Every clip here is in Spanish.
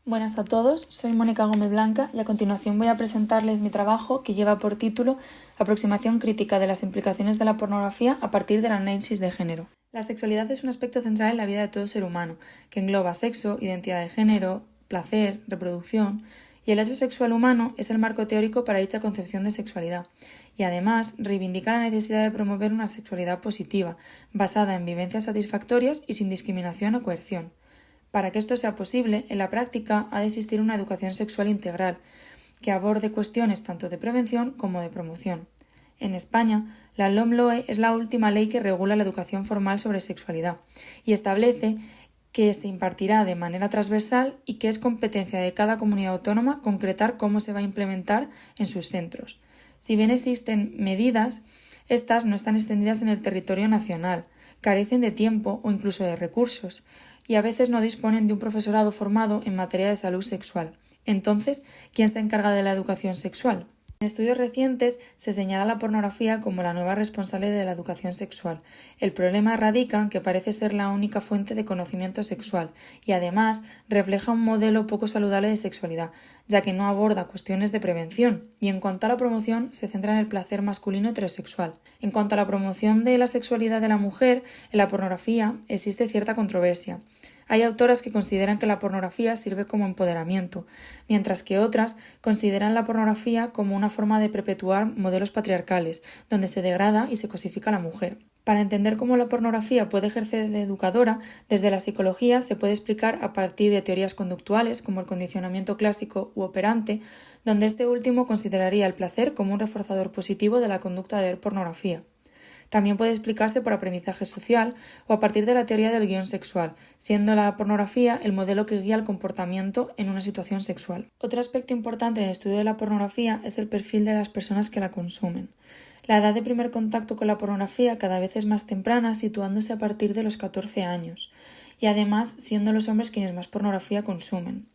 Buenas a todos, soy Mónica Gómez Blanca y a continuación voy a presentarles mi trabajo que lleva por título Aproximación crítica de las implicaciones de la pornografía a partir del análisis de género. La sexualidad es un aspecto central en la vida de todo ser humano, que engloba sexo, identidad de género, placer, reproducción, y el hecho sexual humano es el marco teórico para dicha concepción de sexualidad, y además reivindica la necesidad de promover una sexualidad positiva, basada en vivencias satisfactorias y sin discriminación o coerción. Para que esto sea posible, en la práctica ha de existir una educación sexual integral, que aborde cuestiones tanto de prevención como de promoción. En España, la LOMLOE es la última ley que regula la educación formal sobre sexualidad y establece que se impartirá de manera transversal y que es competencia de cada comunidad autónoma concretar cómo se va a implementar en sus centros. Si bien existen medidas, estas no están extendidas en el territorio nacional, carecen de tiempo o incluso de recursos, y a veces no disponen de un profesorado formado en materia de salud sexual. Entonces, ¿quién se encarga de la educación sexual? En estudios recientes se señala la pornografía como la nueva responsable de la educación sexual. El problema radica en que parece ser la única fuente de conocimiento sexual y además refleja un modelo poco saludable de sexualidad, ya que no aborda cuestiones de prevención y en cuanto a la promoción se centra en el placer masculino heterosexual. En cuanto a la promoción de la sexualidad de la mujer, en la pornografía existe cierta controversia. Hay autoras que consideran que la pornografía sirve como empoderamiento, mientras que otras consideran la pornografía como una forma de perpetuar modelos patriarcales, donde se degrada y se cosifica a la mujer. Para entender cómo la pornografía puede ejercer de educadora, desde la psicología se puede explicar a partir de teorías conductuales como el condicionamiento clásico u operante, donde este último consideraría el placer como un reforzador positivo de la conducta de ver pornografía. También puede explicarse por aprendizaje social o a partir de la teoría del guión sexual, siendo la pornografía el modelo que guía el comportamiento en una situación sexual. Otro aspecto importante en el estudio de la pornografía es el perfil de las personas que la consumen. La edad de primer contacto con la pornografía cada vez es más temprana, situándose a partir de los 14 años, y además siendo los hombres quienes más pornografía consumen.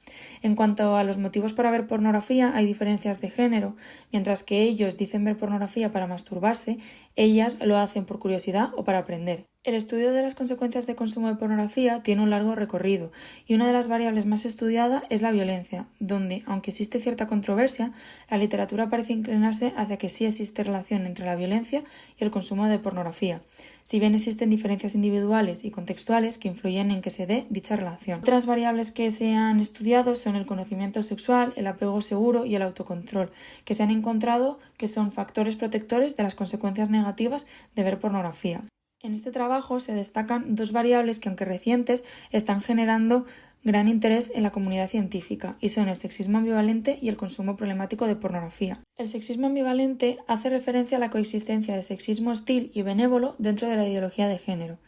En cuanto a los motivos para ver pornografía, hay diferencias de género. Mientras que ellos dicen ver pornografía para masturbarse, ellas lo hacen por curiosidad o para aprender. El estudio de las consecuencias de consumo de pornografía tiene un largo recorrido y una de las variables más estudiada es la violencia, donde, aunque existe cierta controversia, la literatura parece inclinarse hacia que sí existe relación entre la violencia y el consumo de pornografía, si bien existen diferencias individuales y contextuales que influyen en que se dé dicha relación. Otras variables que se han estudiado son el conocimiento sexual, el apego seguro y el autocontrol, que se han encontrado que son factores protectores de las consecuencias negativas de ver pornografía. En este trabajo se destacan dos variables que, aunque recientes, están generando gran interés en la comunidad científica, y son el sexismo ambivalente y el consumo problemático de pornografía. El sexismo ambivalente hace referencia a la coexistencia de sexismo hostil y benévolo dentro de la ideología de género.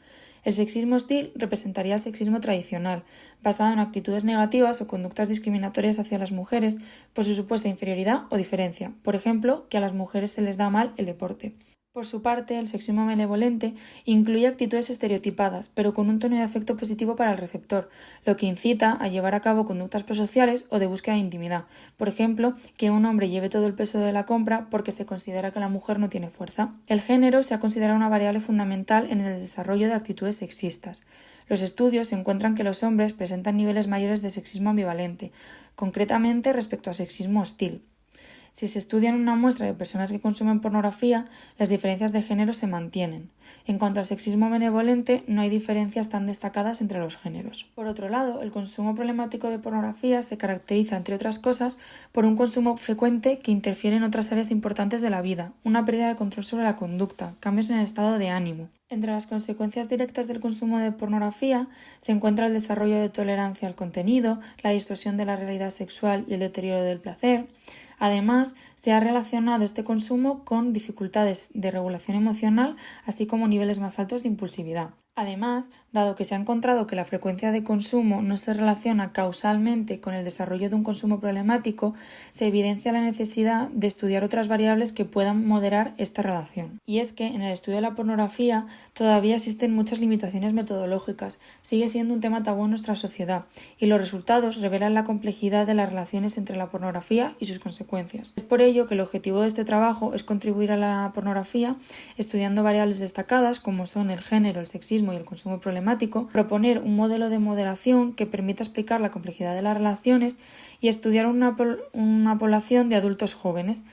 El sexismo hostil representaría el sexismo tradicional, basado en actitudes negativas o conductas discriminatorias hacia las mujeres por su supuesta inferioridad o diferencia, por ejemplo, que a las mujeres se les da mal el deporte. Por su parte, el sexismo benevolente incluye actitudes estereotipadas, pero con un tono de afecto positivo para el receptor, lo que incita a llevar a cabo conductas prosociales o de búsqueda de intimidad. Por ejemplo, que un hombre lleve todo el peso de la compra porque se considera que la mujer no tiene fuerza. El género se ha considerado una variable fundamental en el desarrollo de actitudes sexistas. Los estudios encuentran que los hombres presentan niveles mayores de sexismo ambivalente, concretamente respecto a sexismo hostil. Si se estudian una muestra de personas que consumen pornografía, las diferencias de género se mantienen. En cuanto al sexismo benevolente, no hay diferencias tan destacadas entre los géneros. Por otro lado, el consumo problemático de pornografía se caracteriza, entre otras cosas, por un consumo frecuente que interfiere en otras áreas importantes de la vida, una pérdida de control sobre la conducta, cambios en el estado de ánimo. Entre las consecuencias directas del consumo de pornografía se encuentra el desarrollo de tolerancia al contenido, la distorsión de la realidad sexual y el deterioro del placer. Además, se ha relacionado este consumo con dificultades de regulación emocional, así como niveles más altos de impulsividad. Además, dado que se ha encontrado que la frecuencia de consumo no se relaciona causalmente con el desarrollo de un consumo problemático, se evidencia la necesidad de estudiar otras variables que puedan moderar esta relación. Y es que en el estudio de la pornografía todavía existen muchas limitaciones metodológicas, sigue siendo un tema tabú en nuestra sociedad, y los resultados revelan la complejidad de las relaciones entre la pornografía y sus consecuencias. Es por ello que el objetivo de este trabajo es contribuir a la pornografía estudiando variables destacadas como son el género, el sexismo sexismo y el consumo problemático, proponer un modelo de moderación que permita explicar la complejidad de las relaciones y estudiar una población de adultos jóvenes,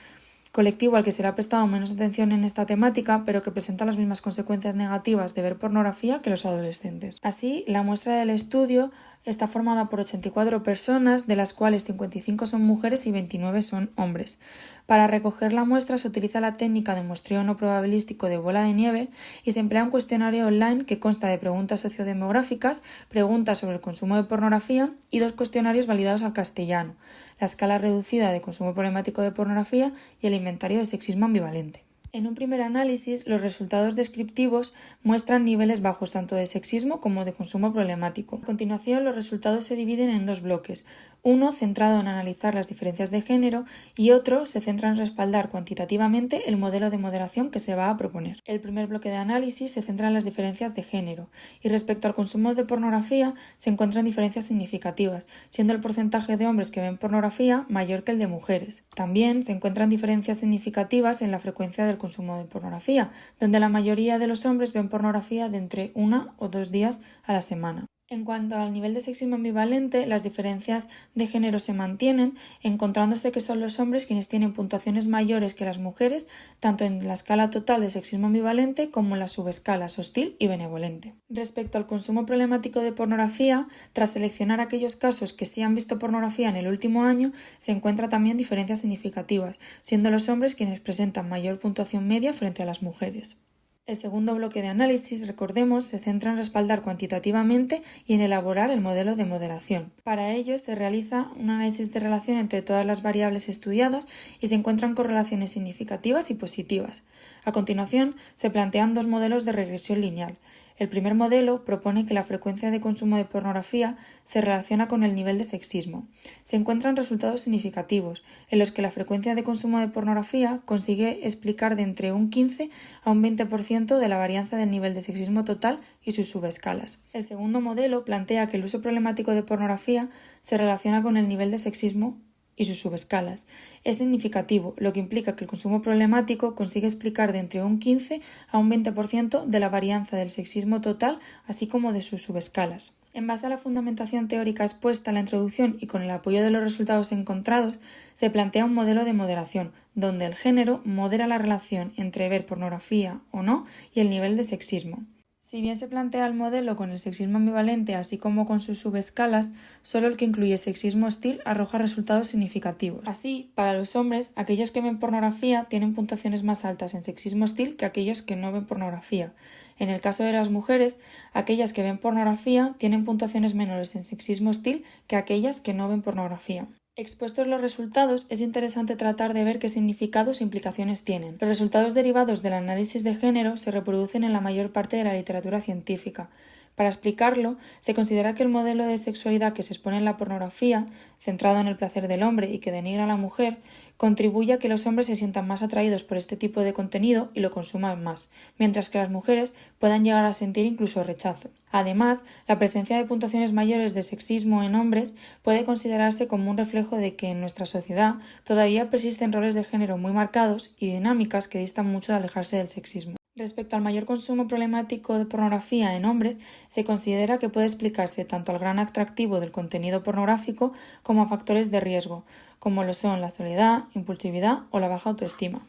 colectivo al que se le ha prestado menos atención en esta temática, pero que presenta las mismas consecuencias negativas de ver pornografía que los adolescentes. Así, la muestra del estudio está formada por 84 personas, de las cuales 55 son mujeres y 29 son hombres. Para recoger la muestra se utiliza la técnica de muestreo no probabilístico de bola de nieve y se emplea un cuestionario online que consta de preguntas sociodemográficas, preguntas sobre el consumo de pornografía y 2 cuestionarios validados al castellano, la escala reducida de consumo problemático de pornografía y el inventario de sexismo ambivalente. En un primer análisis, los resultados descriptivos muestran niveles bajos tanto de sexismo como de consumo problemático. A continuación, los resultados se dividen en 2 bloques. Uno centrado en analizar las diferencias de género y otro se centra en respaldar cuantitativamente el modelo de moderación que se va a proponer. El primer bloque de análisis se centra en las diferencias de género y respecto al consumo de pornografía se encuentran diferencias significativas, siendo el porcentaje de hombres que ven pornografía mayor que el de mujeres. También se encuentran diferencias significativas en la frecuencia del consumo de pornografía, donde la mayoría de los hombres ven pornografía de entre 1 o 2 días a la semana. En cuanto al nivel de sexismo ambivalente, las diferencias de género se mantienen, encontrándose que son los hombres quienes tienen puntuaciones mayores que las mujeres, tanto en la escala total de sexismo ambivalente como en las subescalas hostil y benevolente. Respecto al consumo problemático de pornografía, tras seleccionar aquellos casos que sí han visto pornografía en el último año, se encuentran también diferencias significativas, siendo los hombres quienes presentan mayor puntuación media frente a las mujeres. El segundo bloque de análisis, recordemos, se centra en respaldar cuantitativamente y en elaborar el modelo de moderación. Para ello se realiza un análisis de relación entre todas las variables estudiadas y se encuentran correlaciones significativas y positivas. A continuación, se plantean 2 modelos de regresión lineal. El primer modelo propone que la frecuencia de consumo de pornografía se relaciona con el nivel de sexismo. Se encuentran resultados significativos, en los que la frecuencia de consumo de pornografía consigue explicar de entre un 15 a un 20% de la varianza del nivel de sexismo total y sus subescalas. El segundo modelo plantea que el uso problemático de pornografía se relaciona con el nivel de sexismo y sus subescalas. Es significativo, lo que implica que el consumo problemático consigue explicar de entre un 15 a un 20% de la varianza del sexismo total, así como de sus subescalas. En base a la fundamentación teórica expuesta en la introducción y con el apoyo de los resultados encontrados, se plantea un modelo de moderación, donde el género modera la relación entre ver pornografía o no y el nivel de sexismo. Si bien se plantea el modelo con el sexismo ambivalente así como con sus subescalas, solo el que incluye sexismo hostil arroja resultados significativos. Así, para los hombres, aquellos que ven pornografía tienen puntuaciones más altas en sexismo hostil que aquellos que no ven pornografía. En el caso de las mujeres, aquellas que ven pornografía tienen puntuaciones menores en sexismo hostil que aquellas que no ven pornografía. Expuestos los resultados, es interesante tratar de ver qué significados e implicaciones tienen. Los resultados derivados del análisis de género se reproducen en la mayor parte de la literatura científica. Para explicarlo, se considera que el modelo de sexualidad que se expone en la pornografía, centrado en el placer del hombre y que denigra a la mujer, contribuye a que los hombres se sientan más atraídos por este tipo de contenido y lo consuman más, mientras que las mujeres puedan llegar a sentir incluso rechazo. Además, la presencia de puntuaciones mayores de sexismo en hombres puede considerarse como un reflejo de que en nuestra sociedad todavía persisten roles de género muy marcados y dinámicas que distan mucho de alejarse del sexismo. Respecto al mayor consumo problemático de pornografía en hombres, se considera que puede explicarse tanto al gran atractivo del contenido pornográfico como a factores de riesgo, como lo son la soledad, impulsividad o la baja autoestima.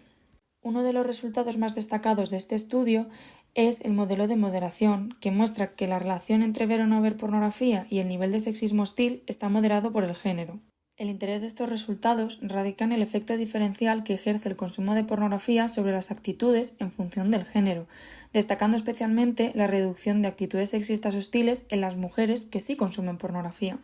Uno de los resultados más destacados de este estudio es el modelo de moderación, que muestra que la relación entre ver o no ver pornografía y el nivel de sexismo hostil está moderado por el género. El interés de estos resultados radica en el efecto diferencial que ejerce el consumo de pornografía sobre las actitudes en función del género, destacando especialmente la reducción de actitudes sexistas hostiles en las mujeres que sí consumen pornografía.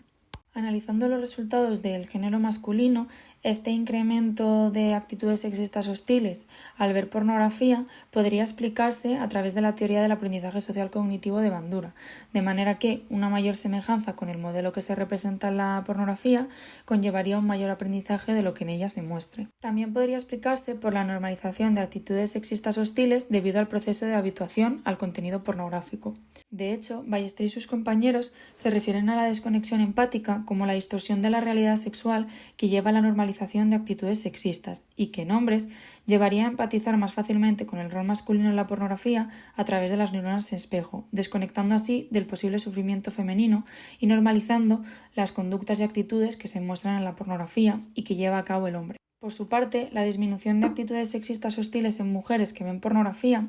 Analizando los resultados del género masculino, este incremento de actitudes sexistas hostiles al ver pornografía podría explicarse a través de la teoría del aprendizaje social cognitivo de Bandura, de manera que una mayor semejanza con el modelo que se representa en la pornografía conllevaría un mayor aprendizaje de lo que en ella se muestre. También podría explicarse por la normalización de actitudes sexistas hostiles debido al proceso de habituación al contenido pornográfico. De hecho, Ballester y sus compañeros se refieren a la desconexión empática considera como la distorsión de la realidad sexual que lleva a la normalización de actitudes sexistas y que en hombres llevaría a empatizar más fácilmente con el rol masculino en la pornografía a través de las neuronas espejo, desconectando así del posible sufrimiento femenino y normalizando las conductas y actitudes que se muestran en la pornografía y que lleva a cabo el hombre. Por su parte, la disminución de actitudes sexistas hostiles en mujeres que ven pornografía,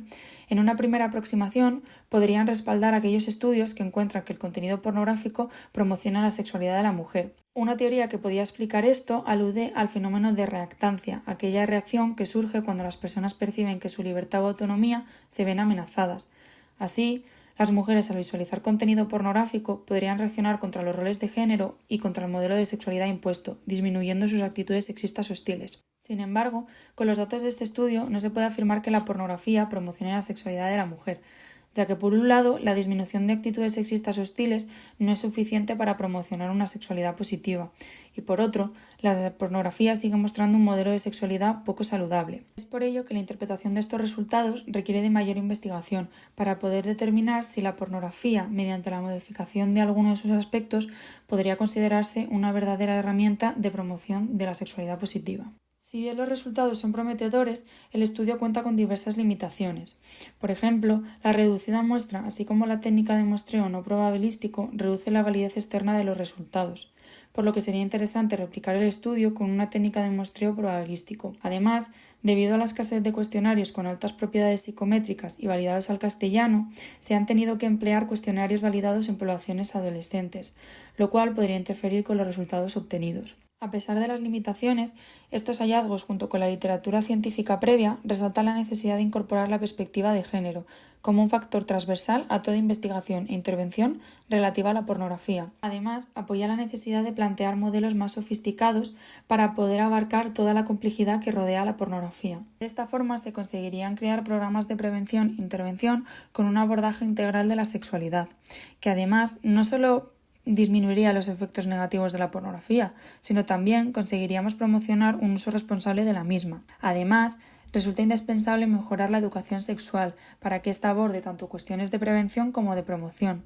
en una primera aproximación, podrían respaldar aquellos estudios que encuentran que el contenido pornográfico promociona la sexualidad de la mujer. Una teoría que podía explicar esto alude al fenómeno de reactancia, aquella reacción que surge cuando las personas perciben que su libertad o autonomía se ven amenazadas. Así, las mujeres, al visualizar contenido pornográfico, podrían reaccionar contra los roles de género y contra el modelo de sexualidad impuesto, disminuyendo sus actitudes sexistas hostiles. Sin embargo, con los datos de este estudio no se puede afirmar que la pornografía promocione la sexualidad de la mujer, ya que por un lado la disminución de actitudes sexistas hostiles no es suficiente para promocionar una sexualidad positiva y por otro, la pornografía sigue mostrando un modelo de sexualidad poco saludable. Es por ello que la interpretación de estos resultados requiere de mayor investigación para poder determinar si la pornografía, mediante la modificación de alguno de sus aspectos, podría considerarse una verdadera herramienta de promoción de la sexualidad positiva. Si bien los resultados son prometedores, el estudio cuenta con diversas limitaciones. Por ejemplo, la reducida muestra, así como la técnica de muestreo no probabilístico, reduce la validez externa de los resultados, por lo que sería interesante replicar el estudio con una técnica de muestreo probabilístico. Además, debido a la escasez de cuestionarios con altas propiedades psicométricas y validados al castellano, se han tenido que emplear cuestionarios validados en poblaciones adolescentes, lo cual podría interferir con los resultados obtenidos. A pesar de las limitaciones, estos hallazgos, junto con la literatura científica previa, resaltan la necesidad de incorporar la perspectiva de género como un factor transversal a toda investigación e intervención relativa a la pornografía. Además, apoya la necesidad de plantear modelos más sofisticados para poder abarcar toda la complejidad que rodea a la pornografía. De esta forma, se conseguirían crear programas de prevención e intervención con un abordaje integral de la sexualidad, que además no solo disminuiría los efectos negativos de la pornografía, sino también conseguiríamos promocionar un uso responsable de la misma. Además, resulta indispensable mejorar la educación sexual para que ésta aborde tanto cuestiones de prevención como de promoción.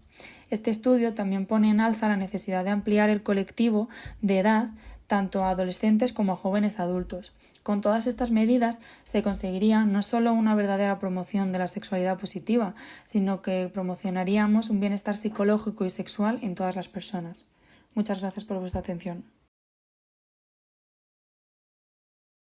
Este estudio también pone en alza la necesidad de ampliar el colectivo de edad tanto a adolescentes como a jóvenes adultos. Con todas estas medidas se conseguiría no solo una verdadera promoción de la sexualidad positiva, sino que promocionaríamos un bienestar psicológico y sexual en todas las personas. Muchas gracias por vuestra atención.